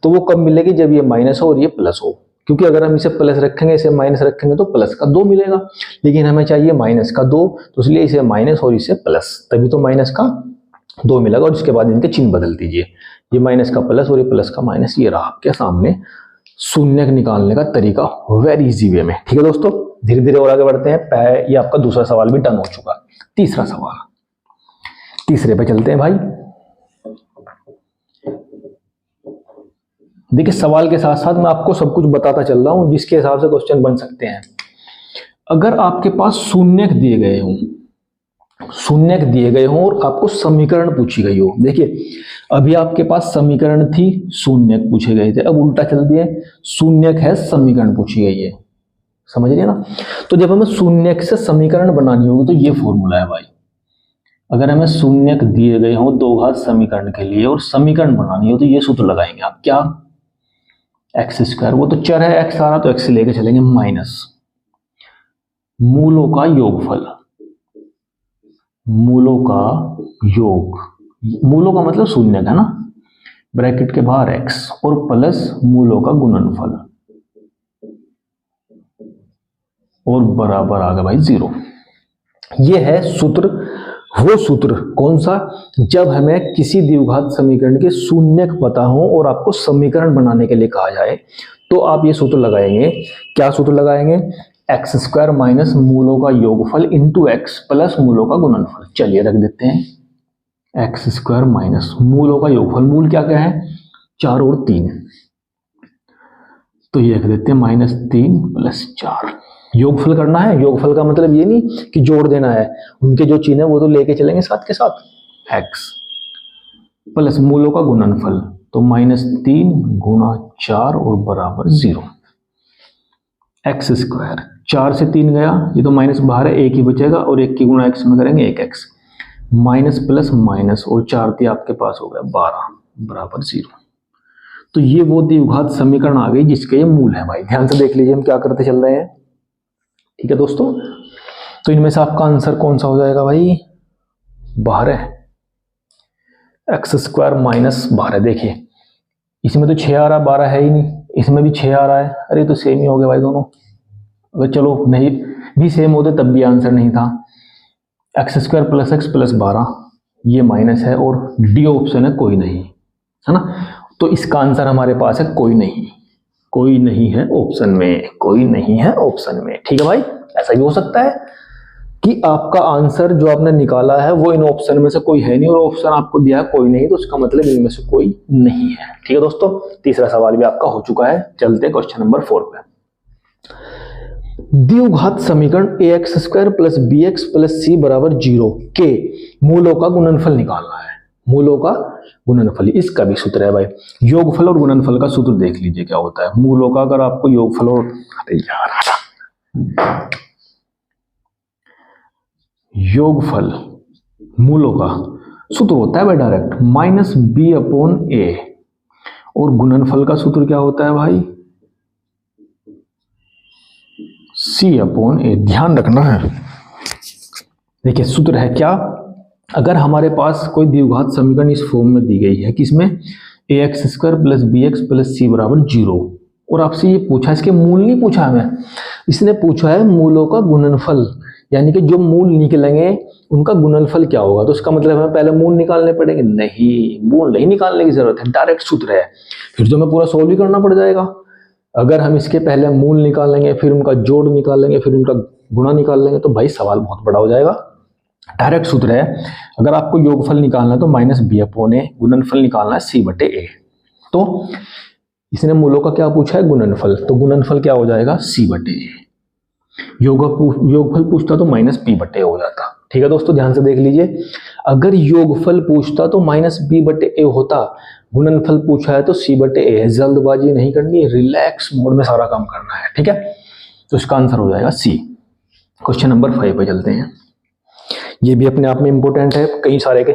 तो वो कब मिलेगी, जब ये माइनस हो और ये प्लस हो, क्योंकि अगर हम इसे प्लस रखेंगे इसे माइनस रखेंगे तो प्लस का 2 मिलेगा, लेकिन हमें चाहिए -2, तो इसलिए इसे माइनस और इसे प्लस, तभी तो -2 मिलेगा। और इसके बाद इनके चिन्ह बदल दीजिए, ये माइनस का प्लस और ये प्लस का माइनस। ये रहा आपके सामने शून्यक निकालने का तरीका, वेरी इजी वे में। ठीक है दोस्तों, धीरे धीरे और आगे बढ़ते हैं। ये आपका दूसरा सवाल भी डन हो चुका। तीसरा सवाल, तीसरे पे चलते हैं भाई। देखिए सवाल के साथ साथ मैं आपको सब कुछ बताता चल रहा हूं जिसके हिसाब से क्वेश्चन बन सकते हैं। अगर आपके पास शून्यक दिए गए हों और आपको समीकरण पूछी गई हो, देखिए अभी आपके पास समीकरण थी, शून्यक पूछे गए थे, अब उल्टा चल दिए, शून्यक है समीकरण पूछी गई है, समझ रहे ना। तो जब हमें शून्यक से समीकरण बनानी होगी तो ये फॉर्मूला है भाई। अगर हमें शून्यक दिए गए हों 2 घात समीकरण के लिए और समीकरण बनानी हो तो ये सूत्र लगाएंगे आप, क्या, x², वो तो चर है x आ रहा तो x लेके चलेंगे, माइनस मूलों का योगफल, मूलों का योग, मूलों का मतलब शून्यक है ना, ब्रैकेट के बाहर x, और प्लस मूलों का गुणनफल, और बराबर आ गया भाई 0। ये है सूत्र, वो सूत्र कौन सा, जब हमें किसी द्विघात समीकरण के शून्यक पता हो और आपको समीकरण बनाने के लिए कहा जाए तो आप ये सूत्र लगाएंगे। क्या सूत्र लगाएंगे, x² माइनस मूलों का योगफल इंटू x प्लस मूलों का गुणनफल। चलिए रख देते हैं x² माइनस मूलों का योगफल, मूल क्या क्या है, 4 और 3, तो ये रख देते हैं -3 + 4। योगफल करना है, योगफल का मतलब ये नहीं कि जोड़ देना है, उनके जो चिन्ह है वो तो लेके चलेंगे साथ के साथ, x प्लस मूलों का गुणनफल, तो -3 × 4 और बराबर 0। x² 4 से 3 गया, ये तो माइनस बाहर है, एक ही बचेगा और एक की गुणा एक्स में करेंगे 1x, माइनस प्लस माइनस और 4 थी आपके पास हो गया 12 बराबर 0। तो ये वो द्विघात समीकरण आ गई जिसके ये मूल है भाई। ध्यान से देख लीजिए हम क्या करते चल रहे हैं। ठीक है दोस्तों, तो इनमें से आपका आंसर कौन सा हो जाएगा भाई? बाहर है, एक्स स्क्वायर माइनस 12। देखिए इसमें तो 6 आ रहा है, 12 है ही नहीं, इसमें भी 6 आ रहा है, अरे तो सेम ही हो गया भाई दोनों। अगर चलो नहीं भी सेम होते तब भी आंसर नहीं था। X square plus x plus 12 ये माइनस है और डी ऑप्शन है कोई नहीं, है ना। तो इसका आंसर हमारे पास है कोई नहीं, कोई नहीं है ऑप्शन में, कोई नहीं है ऑप्शन में। ठीक है भाई, ऐसा भी हो सकता है कि आपका आंसर जो आपने निकाला है वो इन ऑप्शन में से कोई है नहीं और ऑप्शन आपको दिया है कोई नहीं, तो उसका मतलब इनमें से कोई नहीं है। ठीक है दोस्तों, तीसरा सवाल भी आपका हो चुका है। चलते क्वेश्चन नंबर 4 पे। द्विघात समीकरण ax square plus bx plus c बराबर 0 के मूलों का गुणनफल निकालना है। मूलों का गुणनफल, इसका भी सूत्र है भाई। योगफल और गुणनफल का सूत्र देख लीजिए क्या होता है। मूलों का अगर आपको योगफल और योगफल मूलों का सूत्र होता है भाई डायरेक्ट माइनस बी अपॉन ए, और गुणनफल का सूत्र क्या होता है भाई? सी अपॉन ए। ध्यान रखना है, देखिए सूत्र है क्या, अगर हमारे पास कोई द्विघात समीकरण इस फॉर्म में दी गई है कि इसमें a x square plus b x plus c बराबर 0, और आपसे ये पूछा, इसके मूल नहीं पूछा हमें, इसने पूछा है मूलों का गुणनफल, यानी कि जो मूल निकलेंगे उनका गुणनफल क्या होगा। तो इसका मतलब हमें पहले मूल निकालने पड़ेंगे? नहीं, मूल नहीं निकालने की जरूरत है, डायरेक्ट सूत्र है, फिर तो हमें पूरा सॉल्व ही करना पड़ जाएगा। अगर हम इसके पहले मूल निकालेंगे, फिर उनका जोड़ निकालेंगे, फिर उनका गुणा निकाल लेंगे, तो भाई सवाल बहुत बड़ा हो जाएगा। डायरेक्ट सूत्र है, अगर आपको योगफल निकालना है तो माइनस बी अपॉन ए, गुणनफल निकालना है सी बटे ए। तो इसने मूलों का क्या पूछा है? गुणनफल, तो गुणनफल क्या हो जाएगा? सी बटे ए। योगफल पूछता तो माइनस बी बटे ए हो जाता। ठीक है दोस्तों, ध्यान से देख लीजिए, अगर योगफल पूछता तो माइनस बी बटे ए होता, गुणनफल पूछा है तो सी बटे ए है। जल्दबाजी नहीं करनी है, रिलैक्स मोड में सारा काम करना है। ठीक है, तो इसका आंसर हो जाएगा सी। क्वेश्चन नंबर 5 पे चलते हैं। ये भी अपने आप में इंपॉर्टेंट है, कई सारे के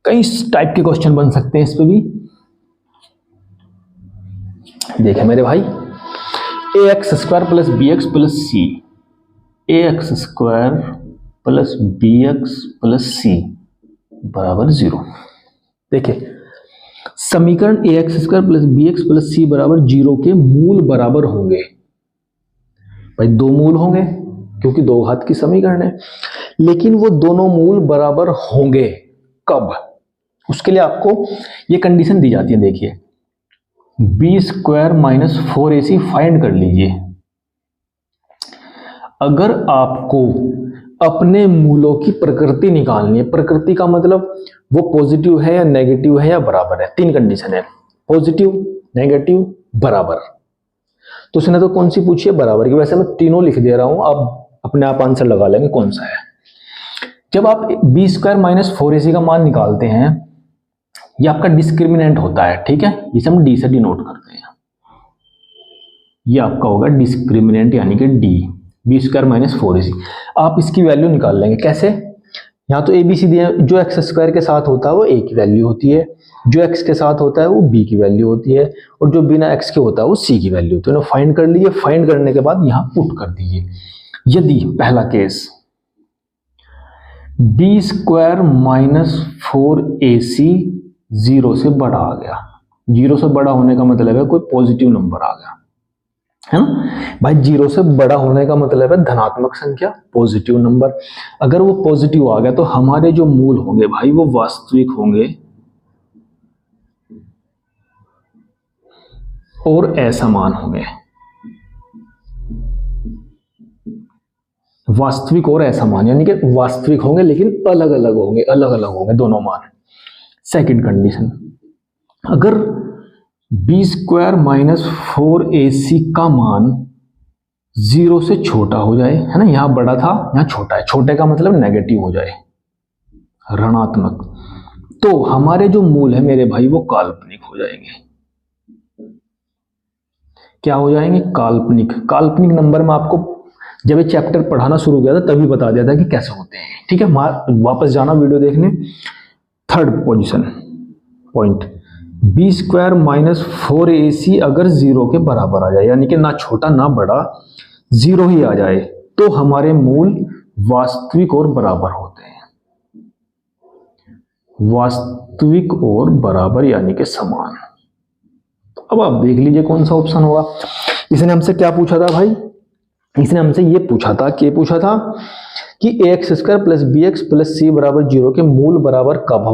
कई टाइप के क्वेश्चन बन सकते हैं इस पे भी। देखें मेरे भाई, a x square plus b x plus c, a x square plus b x plus c बराबर 0। देखिए समीकरण a x square plus b x plus c बराबर 0 के मूल बराबर होंगे। भाई दो मूल होंगे क्योंकि दो घात की समीकरण है, लेकिन वो दोनों मूल बराबर होंगे कब? उसके लिए आपको ये कंडीशन दी जाती है। देखिए B square minus 4ac find कर लीजिए। अगर आपको अपने मूलों की प्रकृति निकालनी है, प्रकृति का मतलब वो पॉजिटिव है या नेगेटिव है या बराबर है, तीन कंडीशन है, पॉजिटिव, नेगेटिव, बराबर। तो उसने तो कौन सी पूछी है? बराबर की। वैसे मैं तीनों लिख दे रहा हूं, आप अपने आप आंसर लगा लेंगे कौन सा है। जब आप बी स्क्वायर माइनस 4ac का मान निकालते हैं, ये आपका डिस्क्रिमिनेंट होता है। ठीक है, इसे हम डी से डिनोट करते हैं। ये आपका होगा डिस्क्रिमिनेंट यानी कि D, B square minus 4ac। आप इसकी वैल्यू निकाल लेंगे कैसे? यहाँ तो ए बी सी दिया, जो एक्स स्क्वायर के साथ होता है वो ए की वैल्यू होती है, जो एक्स के साथ होता है वो बी की वैल्यू होती है, और जो बिना एक्स के होता है वो सी की वैल्यू होती है। तो फाइंड कर लीजिए, फाइंड करने के बाद यहाँ पुट कर दीजिए। यदि पहला case B square minus 4ac 0 से बड़ा आ गया, 0 से बड़ा होने का मतलब है कोई पॉजिटिव नंबर आ गया, है ना भाई। 0 से बड़ा होने का मतलब है धनात्मक संख्या, पॉजिटिव नंबर। अगर वो पॉजिटिव आ गया तो हमारे जो मूल होंगे भाई वो वास्तविक होंगे और असमान होंगे। वास्तविक और असमान यानी कि वास्तविक होंगे लेकिन अलग अलग होंगे, अलग अलग होंगे दोनों मान। सेकंड कंडीशन, अगर बी स्क्वायर माइनस 4ac का मान 0 से छोटा हो जाए, है ना, यहां बड़ा था यहां छोटा है, छोटे का मतलब नेगेटिव हो जाए, ऋणात्मक, तो हमारे जो मूल है मेरे भाई वो काल्पनिक हो जाएंगे। क्या हो जाएंगे? काल्पनिक। काल्पनिक नंबर में आपको जब ये चैप्टर पढ़ाना शुरू किया था तभी बता दिया था कि कैसे होते हैं। ठीक है, वापस जाना वीडियो देखने। Third position point, B square minus 4ac अगर 0 के बराबर आ जाए, यानी कि ना छोटा ना बड़ा, 0 ही आ जाए, तो हमारे मूल वास्तविक और बराबर होते हैं। वास्तविक और बराबर यानी कि समान। अब आप देख लीजिए कौन सा ऑप्शन होगा। इसने हमसे क्या पूछा था भाई, इसने हमसे ये पूछा था कि ax square plus b x plus c बराबर 0 के मूल बराबर कब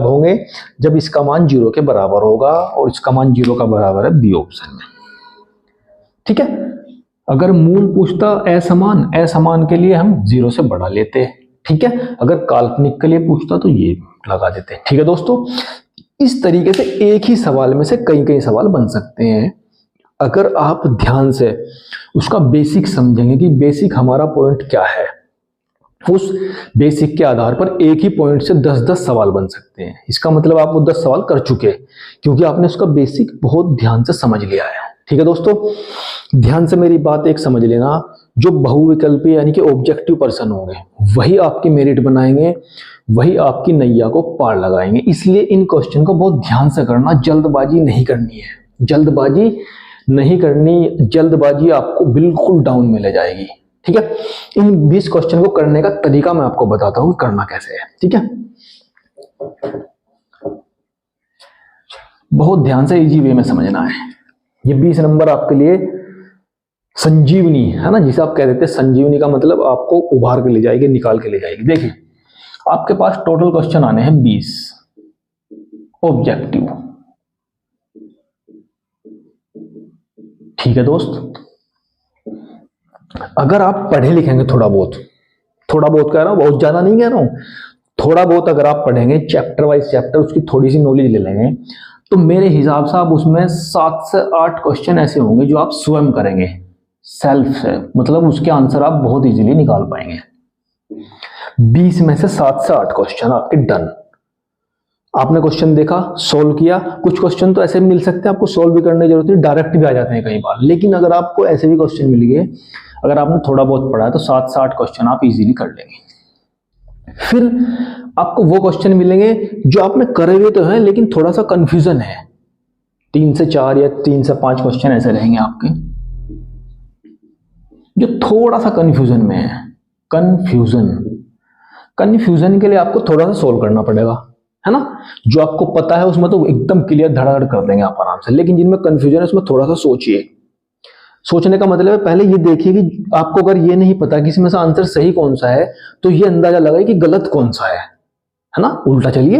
होंगे, जब इसका मान 0 के बराबर होगा और इसका मान 0 का बराबर है बी ऑप्शन में। ठीक है, अगर मूल पूछता असमान के लिए हम 0 से बढ़ा लेते। ठीक है, अगर काल्पनिक के लिए पूछता तो ये लगा देते। ठीक है दोस्तों, इस तरीके से एक ही सवाल में से कई सवाल बन सकते हैं अगर आप ध्यान से उसका बेसिक समझेंगे कि बेसिक हमारा पॉइंट क्या है। उस बेसिक के आधार पर एक ही पॉइंट से 10-10 सवाल बन सकते हैं। इसका मतलब आप वो 10 सवाल कर चुके, क्योंकि आपने उसका बेसिक बहुत ध्यान से समझ लिया है। ठीक है दोस्तों, ध्यान से मेरी बात एक समझ लेना, जो बहुविकल्पी यानी कि ऑब्जेक्टिव पर्सन होंगे वही आपकी मेरिट बनाएंगे, वही आपकी नैया को पार लगाएंगे। इसलिए इन क्वेश्चन को बहुत ध्यान से करना, जल्दबाजी नहीं करनी है, जल्दबाजी आपको बिल्कुल डाउन में ले जाएगी। ठीक है, इन 20 क्वेश्चन को करने का तरीका मैं आपको बताता हूं करना कैसे है। ठीक है, बहुत ध्यान से इजी वे में समझना है। ये 20 नंबर आपके लिए संजीवनी है ना, जिसे आप कह देते हैं संजीवनी का मतलब आपको उभार के ले जाएगी, निकाल के ले जाएगी। देखिए आपके पास टोटल क्वेश्चन आने हैं 20 ऑब्जेक्टिव। ठीक है दोस्त, अगर आप पढ़े लिखेंगे थोड़ा बहुत कह रहा हूं, बहुत ज्यादा नहीं कह रहा हूं, थोड़ा बहुत अगर आप पढ़ेंगे चैप्टर वाइज चैप्टर, उसकी थोड़ी सी नॉलेज ले लेंगे, तो मेरे हिसाब से आप उसमें 7 से 8 क्वेश्चन ऐसे होंगे जो आप स्वयं करेंगे सेल्फ से, मतलब उसके आंसर आप बहुत इजीली निकाल पाएंगे। 20 में से 7 से 8 क्वेश्चन आपके डन। आपने क्वेश्चन देखा, सोल्व किया। कुछ क्वेश्चन तो ऐसे मिल सकते हैं आपको सोल्व भी करने की जरूरत नहीं, डायरेक्ट भी आ जाते हैं कई बार। लेकिन अगर आपको ऐसे भी क्वेश्चन मिल गए, अगर आपने थोड़ा बहुत पढ़ा है, तो 7 से 8 क्वेश्चन आप इजीली कर लेंगे। फिर आपको वो क्वेश्चन मिलेंगे जो आपने करे हुए तो हैं लेकिन थोड़ा सा कंफ्यूजन है। 3 से 4 या 3 से 5 क्वेश्चन ऐसे रहेंगे आपके जो थोड़ा सा कंफ्यूजन में है। कंफ्यूजन के लिए आपको थोड़ा सा सोल्व करना पड़ेगा, है ना। जो आपको पता है उसमें तो एकदम क्लियर धड़ाधड़ कर देंगे आप आराम से, लेकिन जिनमें कंफ्यूजन है उसमें थोड़ा सा सोचिए। सोचने का मतलब है पहले ये देखिए कि आपको अगर ये नहीं पता कि इसमें से आंसर सही कौन सा है, तो ये अंदाजा लगाइए कि गलत कौन सा है ना। उल्टा चलिए,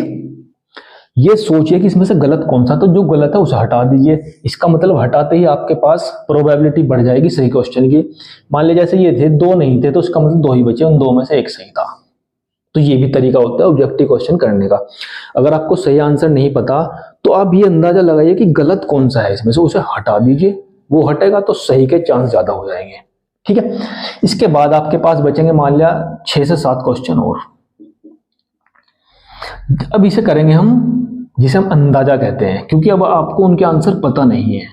ये सोचिए कि इसमें से गलत कौन सा, तो जो गलत है उसे हटा दीजिए। इसका मतलब हटाते ही आपके पास प्रोबेबिलिटी बढ़ जाएगी सही क्वेश्चन की। मान लीजिए जैसे ये थे 2 नहीं थे, तो इसका मतलब 2 ही बचे, उन 2 में से 1 सही था। तो ये भी तरीका होता है ऑब्जेक्टिव क्वेश्चन करने का। अगर आपको सही आंसर नहीं पता तो आप ये अंदाजा लगाइए कि गलत कौन सा है इसमें से, उसे हटा दीजिए। वो हटेगा तो सही के चांस ज्यादा हो जाएंगे। ठीक है, इसके बाद आपके पास बचेंगे मान लिया 6 से 7 क्वेश्चन और। अब इसे करेंगे हम, जिसे हम अंदाजा कहते हैं, क्योंकि अब आपको उनके आंसर पता नहीं है,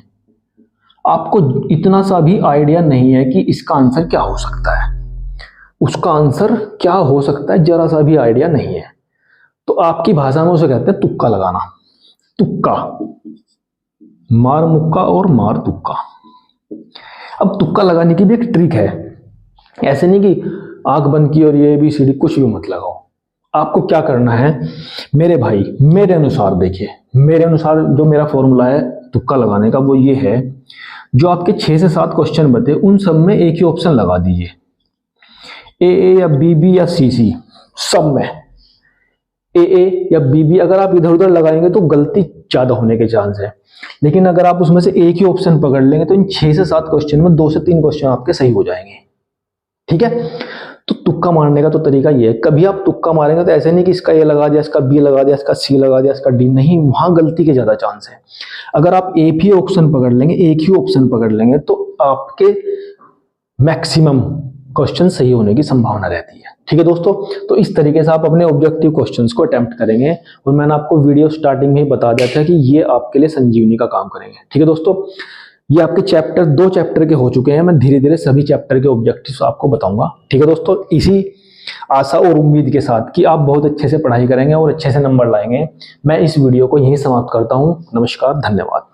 आपको इतना सा भी आइडिया नहीं है कि इसका आंसर क्या हो सकता है, उसका आंसर क्या हो सकता है, जरा सा भी आइडिया नहीं है। तो आपकी भाषा में उसे कहते हैं तुक्का लगाना। तुक्का, मार मुक्का और मार तुक्का। अब तुक्का लगाने की भी एक ट्रिक है। ऐसे नहीं कि आंख बंद की और ये ABCD कुछ भी मत लगाओ। आपको क्या करना है मेरे भाई, मेरे अनुसार देखिए, मेरे अनुसार जो मेरा फॉर्मूला है तुक्का लगाने का वो ये है, जो आपके 6 से 7 क्वेश्चन बते उन सब में एक ही ऑप्शन लगा दीजिए, AA या BB या CC, सब में AA या BB। अगर आप इधर उधर लगाएंगे तो गलती ज्यादा होने के चांस है, लेकिन अगर आप उसमें से एक ही ऑप्शन पकड़ लेंगे तो इन 6 से 7 क्वेश्चन में 2 से 3 क्वेश्चन आपके सही हो जाएंगे। ठीक है, तो तुक्का मारने का तो तरीका ये है। कभी आप तुक्का मारेंगे तो ऐसे नहीं कि इसका A लगा दिया, इसका B लगा दिया, इसका C लगा दिया, इसका D, नहीं, वहां गलती के ज्यादा चांस है। अगर आप एक ही ऑप्शन पकड़ लेंगे तो आपके मैक्सिमम क्वेश्चन सही होने की संभावना रहती है। ठीक है दोस्तों, तो इस तरीके से आप अपने ऑब्जेक्टिव क्वेश्चंस को अटेम्प्ट करेंगे। और मैंने आपको वीडियो स्टार्टिंग में ही बता दिया था कि ये आपके लिए संजीवनी का काम करेंगे। ठीक है दोस्तों, ये आपके चैप्टर 2 चैप्टर के हो चुके हैं। मैं धीरे धीरे सभी चैप्टर के ऑब्जेक्टिव्स आपको बताऊंगा। ठीक है दोस्तों, इसी आशा और उम्मीद के साथ कि आप बहुत अच्छे से पढ़ाई करेंगे और अच्छे से नंबर लाएंगे, मैं इस वीडियो को यहीं समाप्त करता हूं। नमस्कार, धन्यवाद।